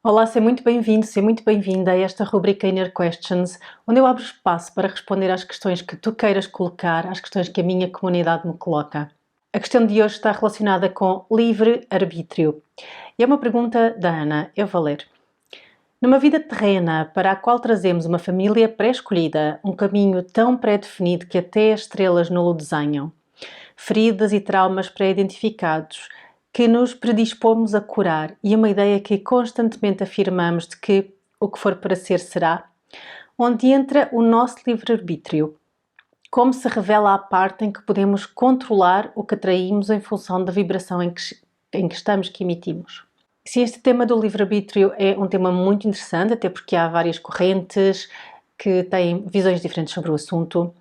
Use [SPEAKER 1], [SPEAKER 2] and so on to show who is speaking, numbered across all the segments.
[SPEAKER 1] Olá, seja muito bem-vindo, seja muito bem-vinda a esta rubrica Inner Questions, onde eu abro espaço para responder às questões que tu queiras colocar, às questões que a minha comunidade me coloca. A questão de hoje está relacionada com livre-arbítrio. E é uma pergunta da Ana, eu vou ler. Numa vida terrena para a qual trazemos uma família pré-escolhida, um caminho tão pré-definido que até as estrelas não o desenham, feridas e traumas pré-identificados, que nos predispomos a curar e uma ideia que constantemente afirmamos de que o que for para ser será, onde entra o nosso livre-arbítrio, como se revela a parte em que podemos controlar o que atraímos em função da vibração em que estamos, que emitimos. Sim, este tema do livre-arbítrio é um tema muito interessante, até porque há várias correntes que têm visões diferentes sobre o assunto.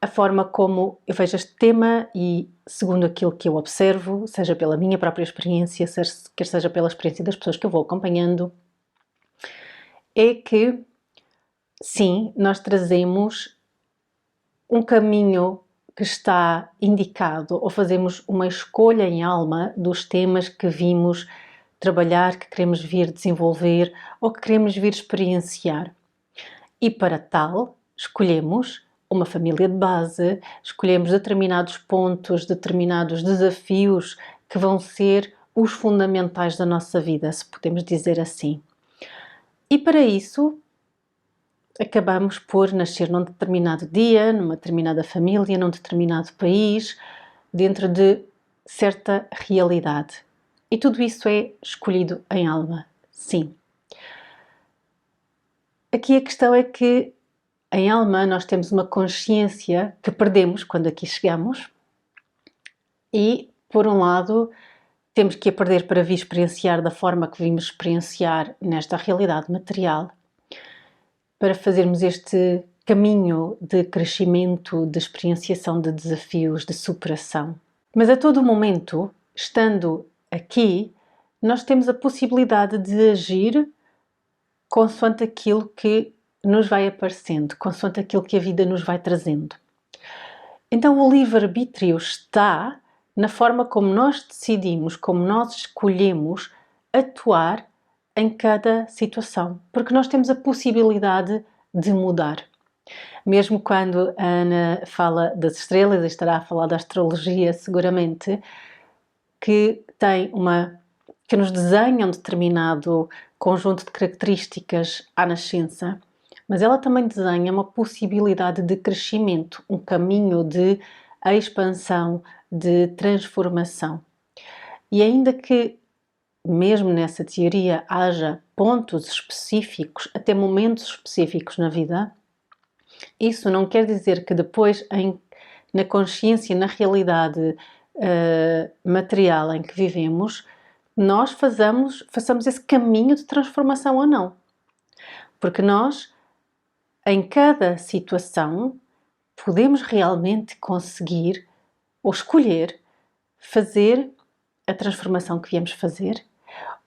[SPEAKER 1] A forma como eu vejo este tema e segundo aquilo que eu observo, seja pela minha própria experiência, quer seja pela experiência das pessoas que eu vou acompanhando, é que, sim, nós trazemos um caminho que está indicado ou fazemos uma escolha em alma dos temas que vimos trabalhar, que queremos vir desenvolver ou que queremos vir experienciar. E para tal, escolhemos uma família de base, escolhemos determinados pontos, determinados desafios que vão ser os fundamentais da nossa vida, se podemos dizer assim. E para isso, acabamos por nascer num determinado dia, numa determinada família, num determinado país, dentro de certa realidade. E tudo isso é escolhido em alma, sim. Aqui a questão é que em alma nós temos uma consciência que perdemos quando aqui chegamos e, por um lado, temos que a perder para vir experienciar da forma que vimos experienciar nesta realidade material, para fazermos este caminho de crescimento, de experienciação de desafios, de superação. Mas a todo momento, estando aqui, nós temos a possibilidade de agir consoante aquilo que nos vai aparecendo, consoante aquilo que a vida nos vai trazendo. Então o livre-arbítrio está na forma como nós decidimos, como nós escolhemos atuar em cada situação, porque nós temos a possibilidade de mudar. Mesmo quando a Ana fala das estrelas, e estará a falar da astrologia seguramente, que nos desenha um determinado conjunto de características à nascença, mas ela também desenha uma possibilidade de crescimento, um caminho de expansão, de transformação. E ainda que, mesmo nessa teoria, haja pontos específicos, até momentos específicos na vida, isso não quer dizer que depois, na consciência, na realidade material em que vivemos, nós façamos esse caminho de transformação ou não. Porque nós, em cada situação, podemos realmente conseguir ou escolher fazer a transformação que viemos fazer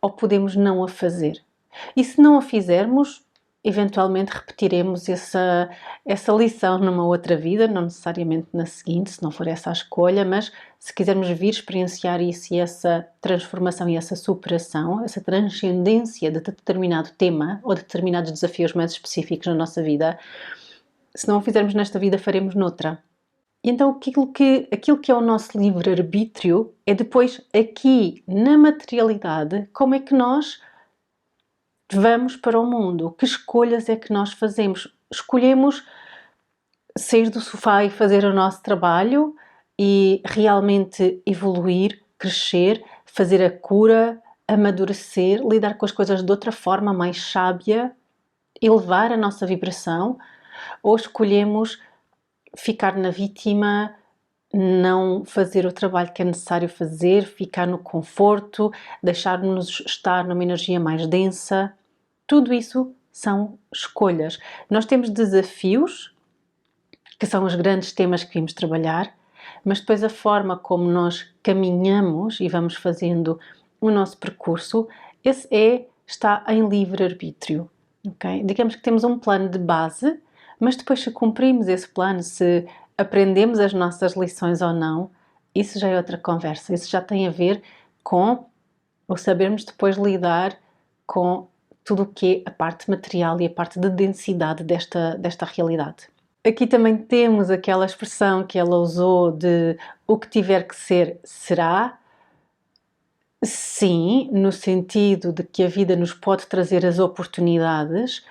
[SPEAKER 1] ou podemos não a fazer. E se não a fizermos, eventualmente repetiremos essa lição numa outra vida, não necessariamente na seguinte, se não for essa a escolha, mas se quisermos vir experienciar isso e essa transformação e essa superação, essa transcendência de determinado tema ou de determinados desafios mais específicos na nossa vida, se não o fizermos nesta vida, faremos noutra. Então aquilo que é o nosso livre-arbítrio é depois aqui na materialidade, como é que nós vamos para o mundo, que escolhas é que nós fazemos? Escolhemos sair do sofá e fazer o nosso trabalho e realmente evoluir, crescer, fazer a cura, amadurecer, lidar com as coisas de outra forma mais sábia, elevar a nossa vibração, ou escolhemos ficar na vítima, não fazer o trabalho que é necessário fazer, ficar no conforto, deixar-nos estar numa energia mais densa. Tudo isso são escolhas. Nós temos desafios, que são os grandes temas que vimos trabalhar, mas depois a forma como nós caminhamos e vamos fazendo o nosso percurso, está em livre-arbítrio. Okay? Digamos que temos um plano de base, mas depois se cumprimos esse plano, se aprendemos as nossas lições ou não, isso já é outra conversa. Isso já tem a ver com o sabermos depois lidar com tudo o que é a parte material e a parte de densidade desta realidade. Aqui também temos aquela expressão que ela usou de o que tiver que ser, será. Sim, no sentido de que a vida nos pode trazer as oportunidades,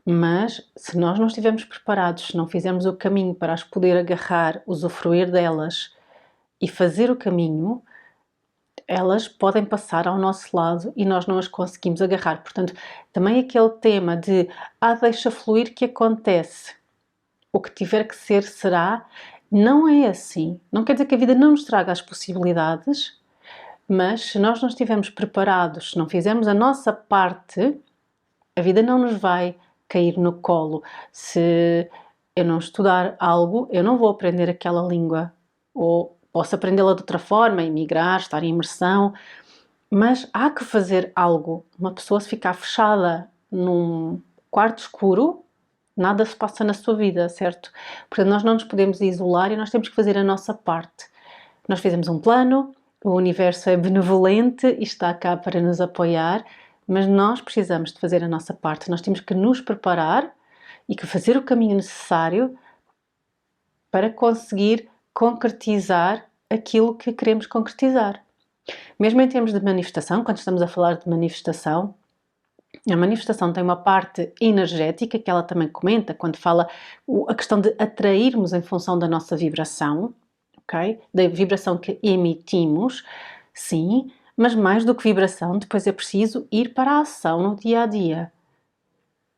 [SPEAKER 1] mas se nós não estivermos preparados, se não fizermos o caminho para as poder agarrar, usufruir delas e fazer o caminho, elas podem passar ao nosso lado e nós não as conseguimos agarrar. Portanto, também aquele tema de deixa fluir que acontece. O que tiver que ser, será. Não é assim. Não quer dizer que a vida não nos traga as possibilidades, mas se nós não estivermos preparados, se não fizermos a nossa parte, a vida não nos vai cair no colo. Se eu não estudar algo, eu não vou aprender aquela língua. Ou posso aprendê-la de outra forma, emigrar, estar em imersão, mas há que fazer algo. Uma pessoa, se ficar fechada num quarto escuro, nada se passa na sua vida, certo? Portanto, nós não nos podemos isolar e nós temos que fazer a nossa parte. Nós fizemos um plano, o universo é benevolente e está cá para nos apoiar, mas nós precisamos de fazer a nossa parte. Nós temos que nos preparar e que fazer o caminho necessário para conseguir concretizar aquilo que queremos concretizar. Mesmo em termos de manifestação, quando estamos a falar de manifestação, a manifestação tem uma parte energética que ela também comenta quando fala a questão de atrairmos em função da nossa vibração, ok? Da vibração que emitimos, sim, mas mais do que vibração, depois é preciso ir para a ação no dia a dia.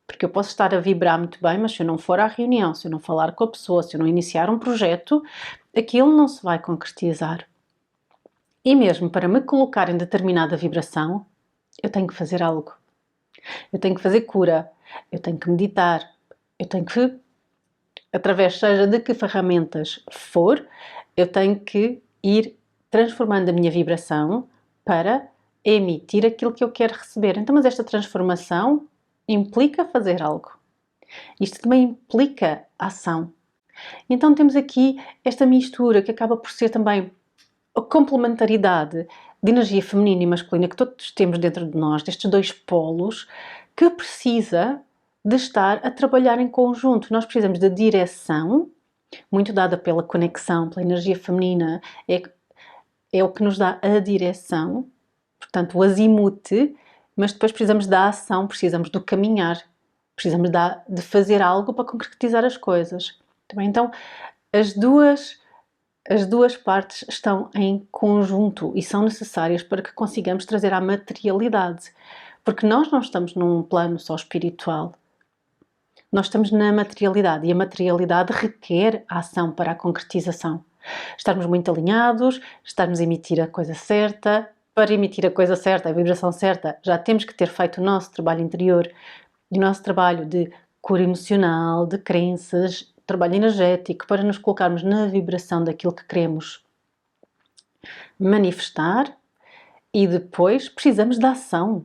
[SPEAKER 1] Porque eu posso estar a vibrar muito bem, mas se eu não for à reunião, se eu não falar com a pessoa, se eu não iniciar um projeto, aquilo não se vai concretizar. E mesmo para me colocar em determinada vibração, eu tenho que fazer algo. Eu tenho que fazer cura, eu tenho que meditar, eu tenho que, através seja de que ferramentas for, eu tenho que ir transformando a minha vibração para emitir aquilo que eu quero receber. Então, mas esta transformação implica fazer algo. Isto também implica ação. Então temos aqui esta mistura que acaba por ser também a complementaridade de energia feminina e masculina que todos temos dentro de nós, destes dois polos, que precisa de estar a trabalhar em conjunto. Nós precisamos de direção, muito dada pela conexão, pela energia feminina, é o que nos dá a direção, portanto o azimute, mas depois precisamos da ação, precisamos do caminhar, precisamos de fazer algo para concretizar as coisas. Então, as duas partes estão em conjunto e são necessárias para que consigamos trazer à materialidade. Porque nós não estamos num plano só espiritual. Nós estamos na materialidade e a materialidade requer a ação para a concretização. Estarmos muito alinhados, estarmos a emitir a coisa certa. Para emitir a coisa certa, a vibração certa, já temos que ter feito o nosso trabalho interior, o nosso trabalho de cura emocional, de crenças, trabalho energético, para nos colocarmos na vibração daquilo que queremos manifestar, e depois precisamos da ação,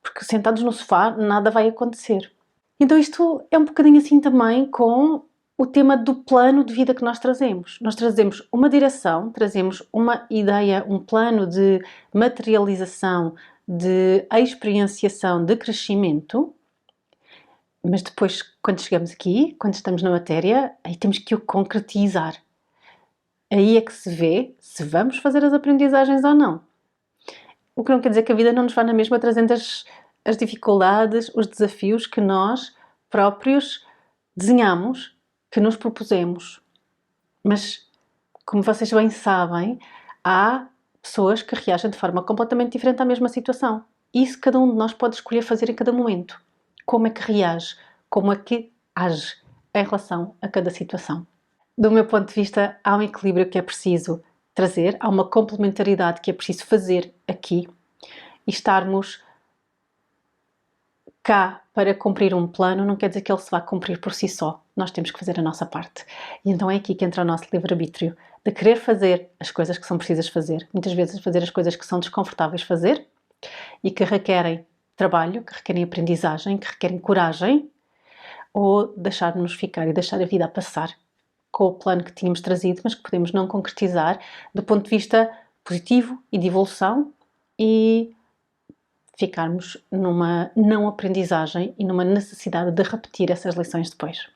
[SPEAKER 1] porque sentados no sofá nada vai acontecer. Então isto é um bocadinho assim também com o tema do plano de vida que nós trazemos. Nós trazemos uma direção, trazemos uma ideia, um plano de materialização, de experienciação, de crescimento, mas depois, quando chegamos aqui, quando estamos na matéria, aí temos que o concretizar. Aí é que se vê se vamos fazer as aprendizagens ou não. O que não quer dizer que a vida não nos vá na mesma trazendo as dificuldades, os desafios que nós próprios desenhamos, que nos propusemos. Mas, como vocês bem sabem, há pessoas que reagem de forma completamente diferente à mesma situação. Isso cada um de nós pode escolher fazer em cada momento. Como é que reage? Como é que age em relação a cada situação? Do meu ponto de vista, há um equilíbrio que é preciso trazer, há uma complementaridade que é preciso fazer aqui e estarmos cá para cumprir um plano não quer dizer que ele se vá cumprir por si só. Nós temos que fazer a nossa parte. E então é aqui que entra o nosso livre-arbítrio, de querer fazer as coisas que são precisas fazer. Muitas vezes fazer as coisas que são desconfortáveis fazer e que requerem trabalho, que requerem aprendizagem, que requerem coragem, ou deixar-nos ficar e deixar a vida a passar com o plano que tínhamos trazido, mas que podemos não concretizar do ponto de vista positivo e de evolução, e ficarmos numa não aprendizagem e numa necessidade de repetir essas lições depois.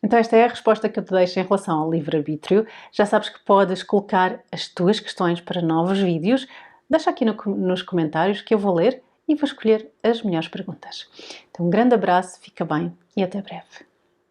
[SPEAKER 1] Então esta é a resposta que eu te deixo em relação ao livre-arbítrio. Já sabes que podes colocar as tuas questões para novos vídeos. Deixa aqui nos comentários que eu vou ler e vou escolher as melhores perguntas. Então um grande abraço, fica bem e até breve.